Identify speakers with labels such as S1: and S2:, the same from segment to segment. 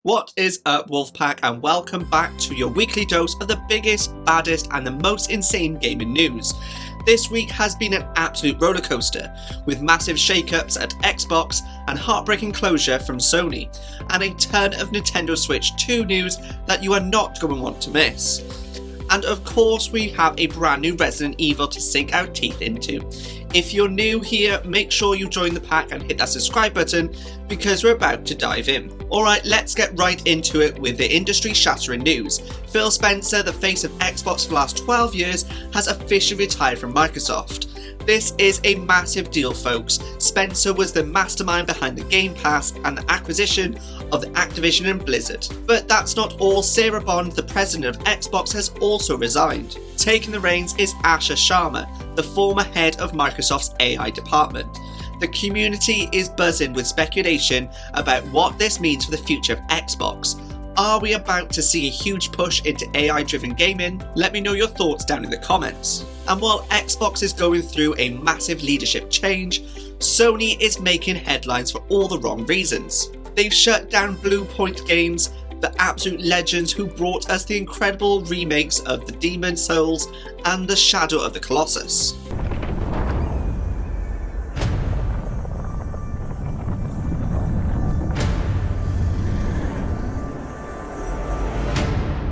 S1: What is up, Wolfpack, and welcome back to your weekly dose of the biggest, baddest, and the most insane gaming news. This week has been an absolute rollercoaster, with massive shakeups at Xbox and heartbreaking closure from Sony, and a ton of Nintendo Switch 2 news that you are not going to want to miss. And of course, we have a brand new Resident Evil to sink our teeth into. If you're new here, make sure you join the pack and hit that subscribe button because we're about to dive in. Alright, let's get right into it with the industry-shattering news. Phil Spencer, the face of Xbox for the last 12 years, has officially retired from Microsoft. This is a massive deal, folks. Spencer was the mastermind behind the Game Pass and the acquisition of Activision and Blizzard. But that's not all. Sarah Bond, the president of Xbox, has also resigned. Taking the reins is Asha Sharma, the former head of Microsoft's AI department. The community is buzzing with speculation about what this means for the future of Xbox. Are we about to see a huge push into AI-driven gaming? Let me know your thoughts down in the comments. And while Xbox is going through a massive leadership change, Sony is making headlines for all the wrong reasons. They've shut down Blue Point Games, the absolute legends who brought us the incredible remakes of the Demon's Souls and the Shadow of the Colossus.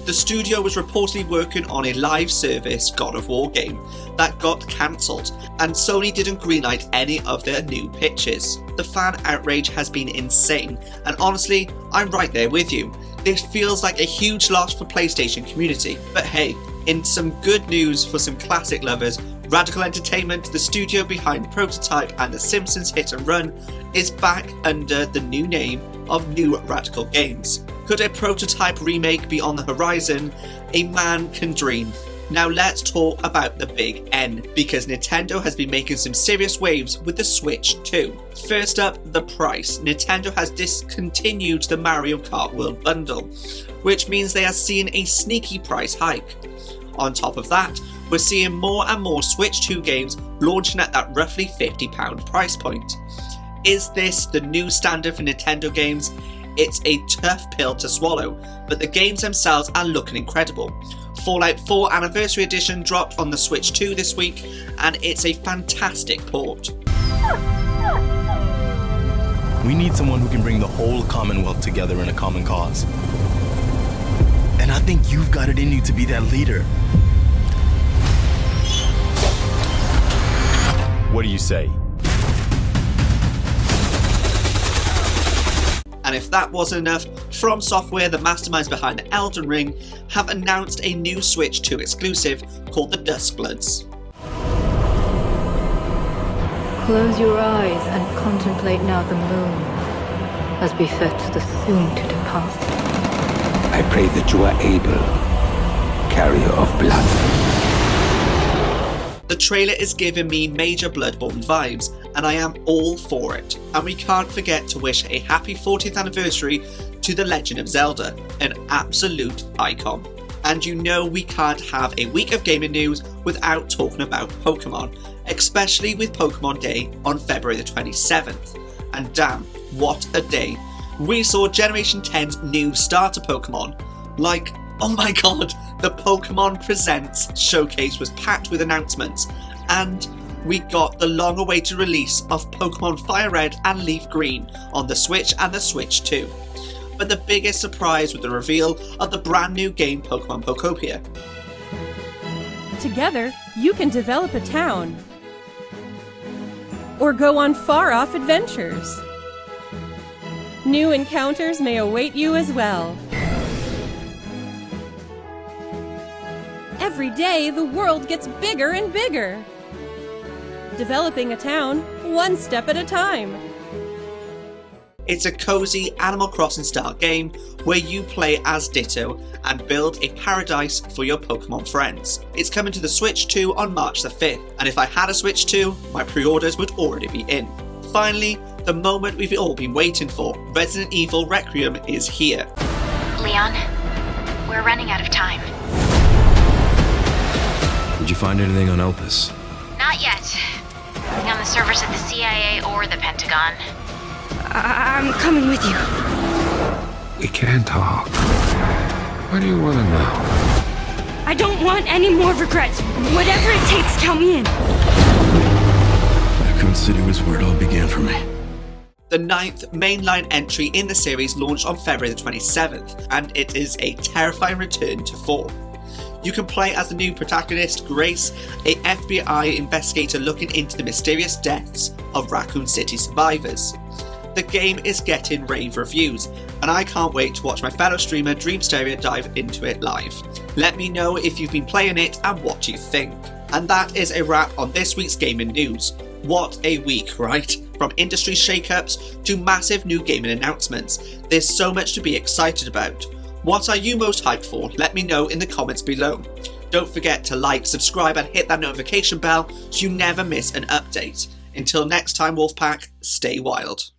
S1: The studio was reportedly working on a live service God of War game that got cancelled, and Sony didn't greenlight any of their new pitches. The fan outrage has been insane, and honestly, I'm right there with you. This feels like a huge loss for PlayStation community. But hey, in some good news for some classic lovers, Radical Entertainment, the studio behind Prototype and The Simpsons Hit and Run, is back under the new name of New Radical Games. Could a Prototype remake be on the horizon? A man can dream. Now let's talk about the big N, because Nintendo has been making some serious waves with the Switch 2. First up, the price. Nintendo has discontinued the Mario Kart World Bundle, which means they are seeing a sneaky price hike. On top of that, we're seeing more and more Switch 2 games launching at that roughly £50 price point. Is this the new standard for Nintendo games? It's a tough pill to swallow, but the games themselves are looking incredible. Fallout 4 Anniversary Edition dropped on the Switch 2 this week, and it's a fantastic port.
S2: We need someone who can bring the whole Commonwealth together in a common cause. And I think you've got it in you to be that leader. What do you say?
S1: And if that wasn't enough, From Software, the masterminds behind Elden Ring, have announced a new Switch 2 exclusive called the Duskbloods.
S3: Close your eyes and contemplate now the moon, as befits the soon-to-depart.
S4: I pray that you are able, carrier of blood.
S1: The trailer is giving me major Bloodborne vibes, and I am all for it. And we can't forget to wish a happy 40th anniversary to The Legend of Zelda, an absolute icon. And you know we can't have a week of gaming news without talking about Pokemon, especially with Pokemon Day on February the 27th. And damn, what a day. We saw Generation 10's new starter Pokemon, like, oh my god, the Pokemon Presents showcase was packed with announcements, and we got the long-awaited release of Pokemon Fire Red and Leaf Green on the Switch and the Switch 2. But the biggest surprise was the reveal of the brand new game Pokemon Pokopia.
S5: Together, you can develop a town, or go on far-off adventures. New encounters may await you as well. Every day, the world gets bigger and bigger. Developing a town, one step at a time.
S1: It's a cozy Animal Crossing style game where you play as Ditto and build a paradise for your Pokemon friends. It's coming to the Switch 2 on March the 5th, and if I had a Switch 2, my pre-orders would already be in. Finally, the moment we've all been waiting for, Resident Evil Requiem is here.
S6: Leon, we're running out of time.
S7: Did you find anything on Elpis?
S6: Not yet. Nothing on the servers of the CIA or the Pentagon.
S8: I'm coming with you.
S4: We can't talk. What do you want to know?
S8: I don't want any more regrets. Whatever it takes, count me in.
S7: Raccoon City was where it all began for me.
S1: The 9th mainline entry in the series launched on February the 27th, and it is a terrifying return to form. You can play as the new protagonist, Grace, a FBI investigator looking into the mysterious deaths of Raccoon City survivors. The game is getting rave reviews, and I can't wait to watch my fellow streamer Dreamsteria dive into it live. Let me know if you've been playing it and what you think. And that is a wrap on this week's gaming news. What a week, right? From industry shakeups to massive new gaming announcements, there's so much to be excited about. What are you most hyped for? Let me know in the comments below. Don't forget to like, subscribe and hit that notification bell so you never miss an update. Until next time, Wolfpack, stay wild.